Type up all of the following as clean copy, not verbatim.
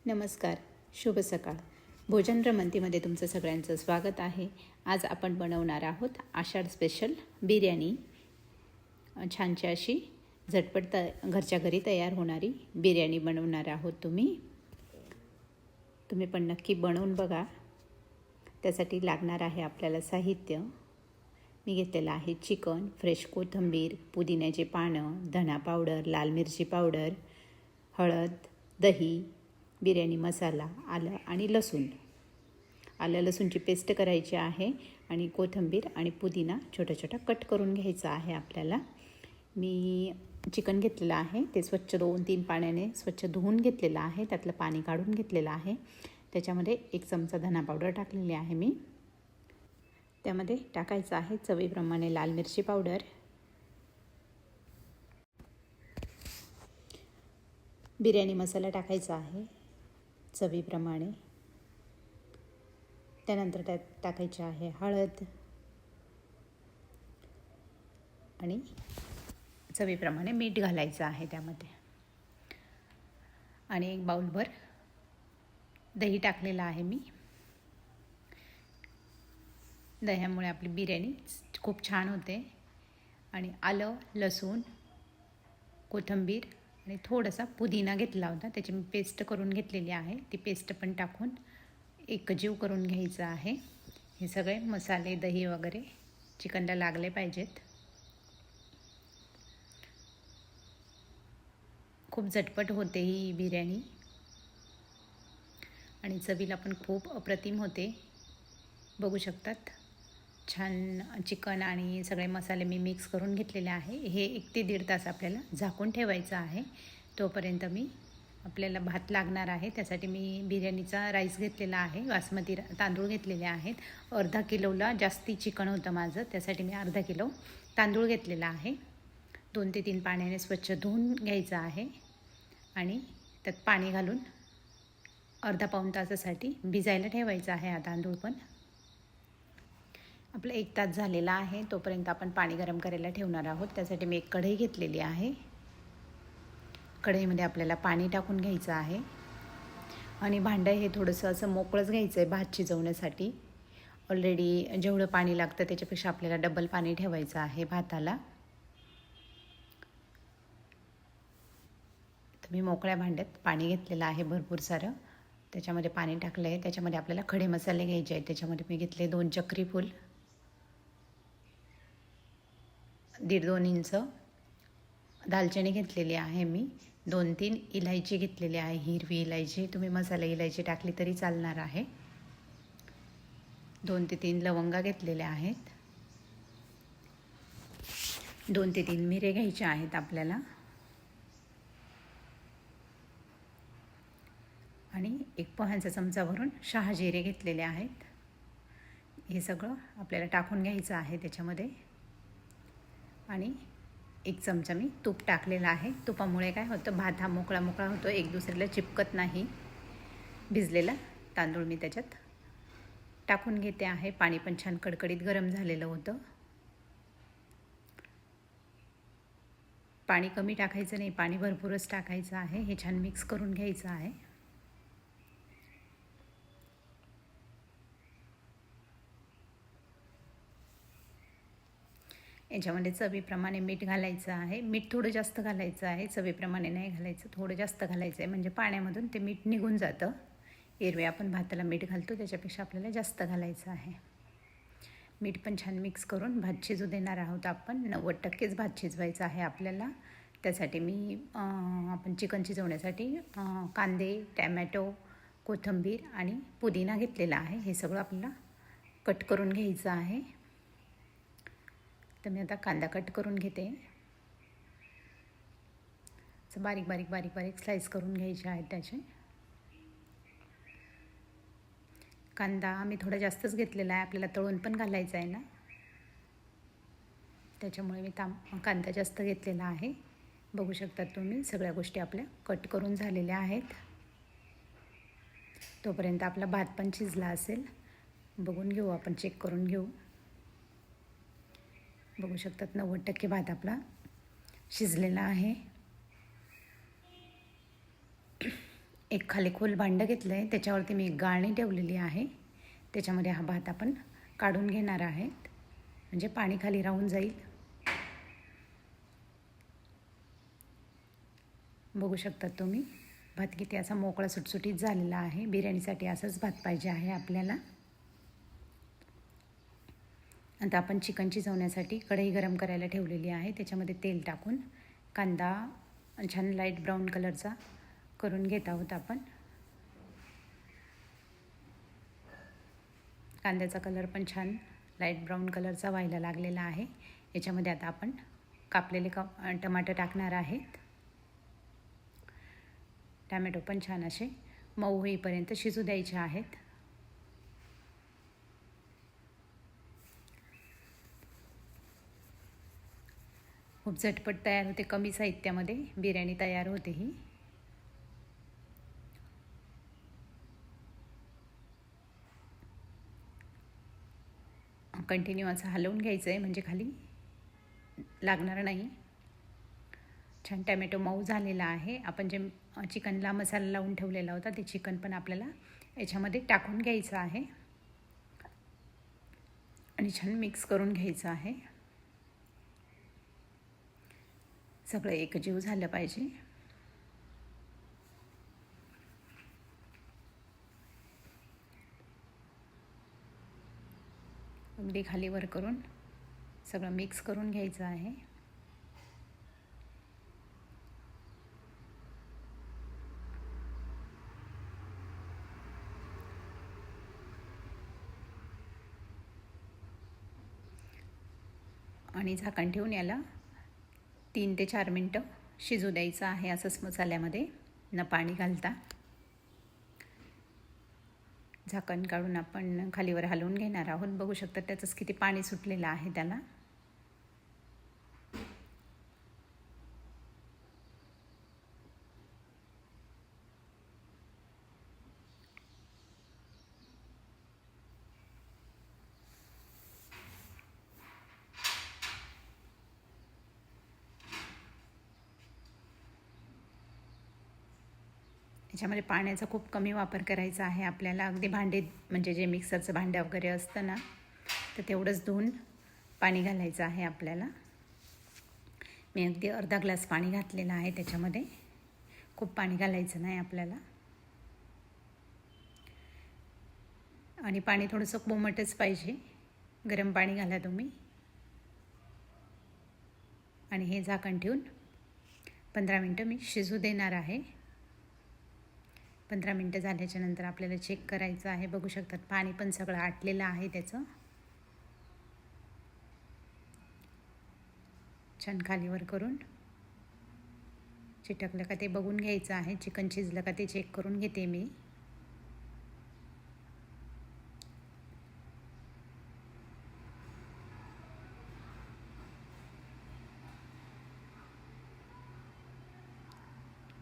नमस्कार, शुभ सकाळ. भोजन रमंतीमध्ये तुमचं सगळ्यांचं स्वागत आहे. आज आपण बनवणार आहोत आषाढ स्पेशल बिर्याणी. छानशी अशी झटपट घरच्या घरी तयार होणारी बिर्याणी बनवणार आहोत. तुम्ही पण नक्की बनवून बघा. त्यासाठी लागणार आहे आपल्याला साहित्य. मी घेतलेलं आहे चिकन, फ्रेश कोथिंबीर, पुदिन्याची पानं, धना पावडर, लाल मिरची पावडर, हळद, दही, बिर्याणी मसाला, आलं आणि लसूण. आलं लसूणची पेस्ट करायची आहे आणि कोथिंबीर आणि पुदिना छोटा छोटा कट करून घ्यायचा आहे आपल्याला. मी चिकन घेतलेलं आहे, ते स्वच्छ 2-3 पाण्याने स्वच्छ धुवून घेतलेलं आहे. त्यातलं पाणी काढून घेतलेलं आहे. त्याच्यामध्ये 1 चमचा धना पावडर टाकलेली आहे मी. त्यामध्ये टाकायचं आहे चवीप्रमाणे लाल मिरची पावडर, बिर्याणी मसाला टाकायचा आहे चवीप्रमाणे. त्यानंतर त्यात टाकायचे आहे हळद आणि चवीप्रमाणे मीठ घालायचं आहे त्यामध्ये. आणि 1 बाउलभर दही टाकलेलं आहे मी. दह्यामुळे आपली बिर्याणी खूप छान होते. आणि आलं, लसूण, कोथिंबीर आणि थोडासा पुदिना घेतला होता, त्याची मी पेस्ट करून घेतलेली आहे. ती पेस्ट पण टाकून एकजीव करून घ्यायचं आहे. हे सगळे मसाले, दही वगैरे चिकनला लागले पाहिजेत. खूप झटपट होते ही बिर्याणी आणि चवीला पण खूप अप्रतिम होते. बघू शकतात, छान चिकन आणि सगळे मसाले मी मिक्स करून घेतलेले आहे. हे 1 ते 1.5 तास आपल्याला झाकून ठेवायचं आहे. तोपर्यंत आपल्याला भात लागणार आहे. त्यासाठी मी बिर्याणीचा राईस घेतलेला आहे, बासमती तांदूळ घेतलेले आहेत. अर्धा किलोला जास्ती चिकन होतं माझं, त्यासाठी मी अर्धा किलो तांदूळ घेतलेला आहे. 2 ते 3 पाण्याने स्वच्छ धुवून घ्यायचं आहे आणि त्यात पाणी घालून अर्धा-पाऊण तासासाठी भिजायला ठेवायचं आहे हा तांदूळ पण. आपलं 1 तास झालेला आहे. तोपर्यंत आपण पाणी गरम करायला ठेवणार आहोत. त्यासाठी मी 1 कढई घेतलेली आहे. कढईमध्ये आपल्याला पाणी टाकून घ्यायचं आहे आणि भांडं हे थोडंसं असं मोकळंच घ्यायचं आहे भात शिजवण्यासाठी. ऑलरेडी जेवढं पाणी लागतं त्याच्यापेक्षा आपल्याला डबल पाणी ठेवायचं आहे भाताला. तर मी मोकळ्या भांड्यात पाणी घेतलेलं आहे भरपूर सारं. त्याच्यामध्ये पाणी टाकलं आहे. त्याच्यामध्ये आपल्याला खडे मसाले घ्यायचे आहेत. त्याच्यामध्ये मी घेतले 2 चक्री फूल, 1.5-2 इंच दालचिनी घेतलेली आहे मी. 2-3 इलायची घेतलेली आहे, हिरवी इलायची. तुम्ही मसाला इलायची टाकली तरी चालणार आहे. 2 ते 3 लवंगा घेतलेल्या आहेत. 2 ते 3 मिरे घ्यायचे आहेत आपल्याला. आणि 1 पोह्यांचा चमचा भरून शहाजिरे घेतलेले आहेत. हे सगळं आपल्याला टाकून घ्यायचं आहे त्याच्यामध्ये. आणि 1 चमचा मी तूप टाकलेला आहे. तुपामुळे काय होतं, भात हा मोकळा मोकळा होतो, एक दुसऱ्याला चिपकत नाही. भिजलेला तांदूळ मी त्याच्यात टाकून घेते आहे. पाणी पण छान कडकडीत गरम झालेलं होतं. पाणी कमी टाकायचं नाही, पाणी भरपूरच टाकायचं आहे. हे छान मिक्स करून घ्यायचं आहे. याच्यामध्ये चवीप्रमाणे मीठ घालायचं आहे. मीठ थोडं जास्त घालायचं आहे, चवीप्रमाणे नाही घालायचं, थोडं जास्त घालायचं आहे. म्हणजे पाण्यामधून ते मीठ निघून जातं. एरवी आपण भाताला मीठ घालतो त्याच्यापेक्षा आपल्याला जास्त घालायचं आहे. मीठ पण छान मिक्स करून भात शिजू देणार आहोत आपण. 90%च भात शिजवायचा आहे आपल्याला. त्यासाठी आपण चिकन शिजवण्यासाठी कांदे, टॅमॅटो, कोथिंबीर आणि पुदिना घेतलेला आहे. हे सगळं आपल्याला कट करून घ्यायचं आहे. तर मी आता कांदा कट करून घेते. बारीक बारीक बारीक बारीक स्लाइस करून घ्यायचे आहेत त्याचे. कांदा मी थोडा जास्तच घेतलेला आहे, आपल्याला तळून पण घालायचा आहे ना, त्याच्यामुळे मी कांदा जास्त घेतलेला आहे. बघू शकता तुम्ही, सगळ्या गोष्टी आपल्या कट करून झालेल्या आहेत. तोपर्यंत आपला भात पण शिजला असेल, बघून घेऊ आपण, चेक करून घेऊ. बघू शकतात 90% भात आपला शिजलेला आहे. एक खाली खोल भांडं घेतलं आहे, त्याच्यावरती मी एक गाळणी ठेवलेली आहे. त्याच्यामध्ये हा भात आपण काढून घेणार आहे, म्हणजे पाणी खाली राहून जाईल. बघू शकता तुम्ही भात किती असा मोकळा सुटसुटीत झालेला आहे. बिर्याणीसाठी असाच भात पाहिजे आहे आपल्याला. आता आपण चिकन शिजवण्यासाठी कढई गरम करायला ठेवलेली आहे. त्याच्यामध्ये तेल टाकून कांदा छान लाईट ब्राऊन कलरचा करून घेत आहोत आपण. कांद्याचा कलर पण छान लाईट ब्राऊन कलरचा व्हायला लागलेला आहे. याच्यामध्ये आता आपण कापलेले टमाटर टाकणार आहेत. टमॅटो पण छान असे मऊ होईपर्यंत शिजू द्यायचे आहेत. खूप झटपट तयार होते, कमी साहित्यामध्ये बिर्याणी तयार होते ही. कंटिन्यू असं हलवून घ्यायचं आहे, म्हणजे खाली लागणार नाही. छान टमॅटो मऊ झालेला आहे. आपण जे चिकनला मसाला लावून ठेवलेला होता ते चिकन पण आपल्याला याच्यामध्ये टाकून घ्यायचं आहे आणि छान मिक्स करून घ्यायचं आहे. सगळं एकजीव झालं पाहिजे. अगदी खाली वर करून सगळं मिक्स करून घ्यायचं आहे. आणि झाकण ठेवून याला 3 ते 4 मिनटं शिजू द्यायचं आहे, असंच मसाल्यामध्ये न पाणी घालता. झाकण काढून आपण खालीवर हलवून घेणार आहोत. बघू शकता त्याचंच किती पाणी सुटलेलं आहे त्याला. याच्यामध्ये पाण्याचा खूप कमी वापर करायचा आहे आपल्याला. अगदी भांडे म्हणजे जे मिक्सरचं भांडं वगैरे असतं ना, तर तेवढंच धुवून पाणी घालायचं आहे आपल्याला. मी अगदी अर्धा ग्लास पाणी घातलेलं आहे त्याच्यामध्ये. खूप पाणी घालायचं नाही आपल्याला. आणि पाणी थोडंसं कोमटच पाहिजे. गरम पाणी घाला तुम्ही. आणि हे झाकण ठेवून 15 मिनटं मी शिजू देणार आहे. 15 मिनटं झाल्याच्या नंतर आपल्याला चेक करायचं आहे. बघू शकतात पाणी पण सगळं आटलेलं आहे त्याचं. छान खालीवर करून चिटकलं का ते बघून घ्यायचं आहे. चिकन शिजलं का ते चेक करून घेते मी.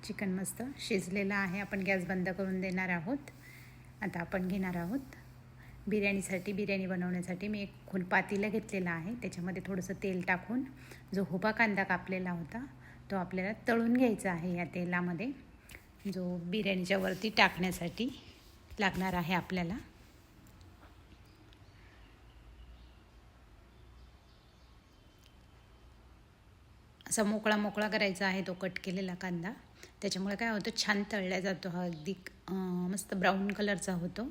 चिकन मस्त शिजलेलं आहे. आपण गॅस बंद करून देणार आहोत. आता आपण घेणार आहोत बिर्याणी बनवण्यासाठी मी एक खोल पातेलं घेतलेलं आहे. त्याच्यामध्ये थोडंसं तेल टाकून जो उभा कांदा कापलेला होता तो आपल्याला तळून घ्यायचा आहे या तेलामध्ये, जो बिर्याणीच्या वरती टाकण्यासाठी लागणार आहे आपल्याला. असा मोकळा मोकळा करायचा आहे तो कट केलेला कांदा. त्याच्यामुळे काय होतं, छान तळला जातो हा. अगदी मस्त ब्राऊन कलरचा होतो.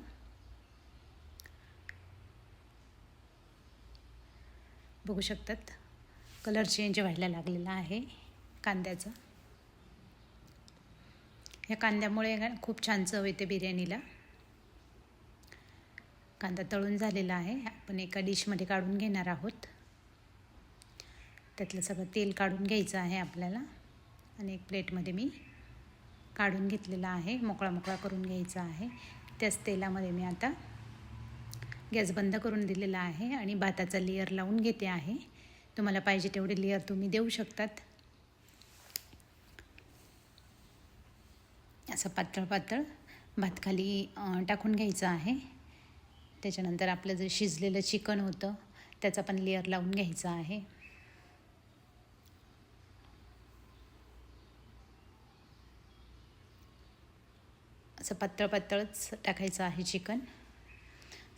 बघू शकतात कलर चेंज व्हायला लागलेला आहे कांद्याचा. या कांद्यामुळे खूप छान चव येते बिर्याणीला. कांदा तळून झालेला आहे. आपण एका डिशमध्ये काढून घेणार आहोत. त्यातलं सगळं तेल काढून घ्यायचं आहे आपल्याला. आणि एक प्लेटमध्ये मी काढून घेतलेला आहे. मोकळा मोकळा करून घ्यायचा आहे. त्याच तेलामध्ये मी आता गॅस बंद करून दिलेला आहे आणि भाताचा लेयर लावून घेते आहे. तुम्हाला पाहिजे तेवढे लेयर तुम्ही देऊ शकतात. असं पातळ पातळ भात खाली टाकून घ्यायचं आहे. त्याच्यानंतर आपलं जे शिजलेलं चिकन होतं त्याचा पण लेयर लावून घ्यायचा आहे. असं पातळ पातळच टाकायचं आहे चिकन.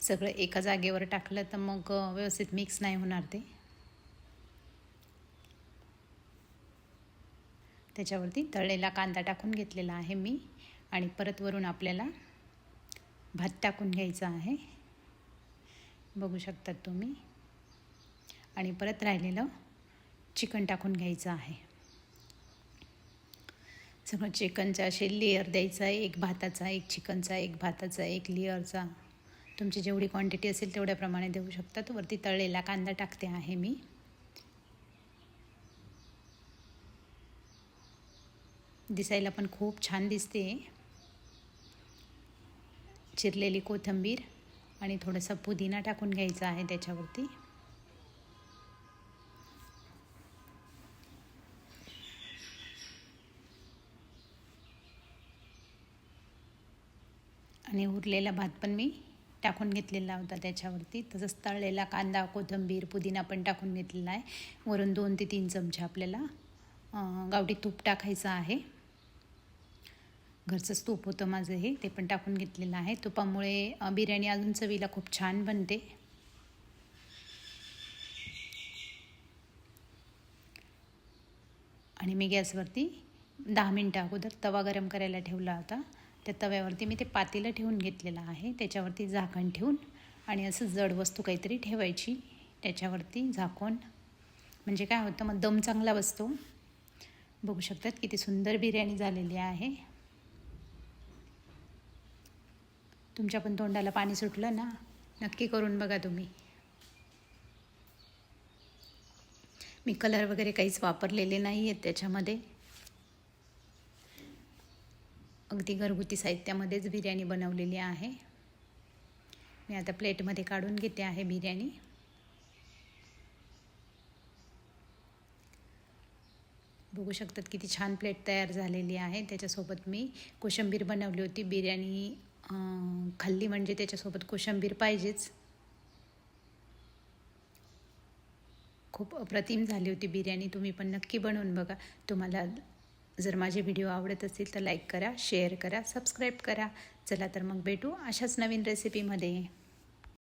सगळं एका जागेवर टाकलं तर मग व्यवस्थित मिक्स नाही होणार ते. त्याच्यावरती तळलेला कांदा टाकून घेतलेला आहे मी आणि परत वरून आपल्याला भात टाकून घ्यायचा आहे, बघू शकतात तुम्ही. आणि परत राहिलेलं चिकन टाकून घ्यायचं आहे. सगळं चिकनचा असे लेयर द्यायचा आहे, एक भाताचा, एक चिकनचा, एक भाताचा, एक लेयरचा. तुमची जेवढी क्वांटिटी असेल तेवढ्याप्रमाणे देऊ शकतात. वरती तळलेला कांदा टाकते आहे मी. दिसायला पण खूप छान दिसते. चिरलेली कोथिंबीर आणि थोडासा पुदिना टाकून घ्यायचा आहे त्याच्यावरती. आणि उरलेला भात पण मी टाकून घेतलेला होता त्याच्यावरती. तसंच तळलेला कांदा, कोथिंबीर, पुदिना पण टाकून घेतलेला आहे. वरून 2 ते 3 चमचे आपल्याला गावठी तूप टाकायचं आहे. घरचंच तूप होतं माझं हे, ते पण टाकून घेतलेलं आहे. तुपामुळे बिर्याणी अजून चवीला खूप छान बनते. आणि मी गॅसवरती 10 मिनटं अगोदर तवा गरम करायला ठेवला होता. त्या तव्यावरती मी ते पातेलं ठेवून घेतलेलं आहे. त्याच्यावरती झाकण ठेवून आणि असं जड वस्तू काहीतरी ठेवायची त्याच्यावरती झाकून, म्हणजे काय होतं मग दम चांगला बसतो. बघू शकतात किती सुंदर बिर्याणी झालेली आहे. तुमच्या पण तोंडाला पाणी सुटलं ना, नक्की करून बघा तुम्ही. मी कलर वगैरे काहीच वापरलेले नाही आहेत त्याच्यामध्ये. अगदी घरगुती साहित्यामध्येच बिर्याणी बनवलेली आहे. मी आता प्लेटमध्ये काढून घेते आहे बिर्याणी. बघू शकतात किती छान प्लेट तयार झालेली आहे. त्याच्यासोबत मी कोशिंबीर बनवली होती. बिर्याणी खाल्ली म्हणजे त्याच्यासोबत कोशिंबीर पाहिजेच. खूप अप्रतिम झाली होती बिर्याणी. तुम्ही पण नक्की बनवून बघा. तुम्हाला जर माझे व्हिडिओ आवडत असतील तर लाईक करा, शेअर करा, सबस्क्राईब करा. चला तर मग भेटू अशाच नवीन रेसिपीमध्ये.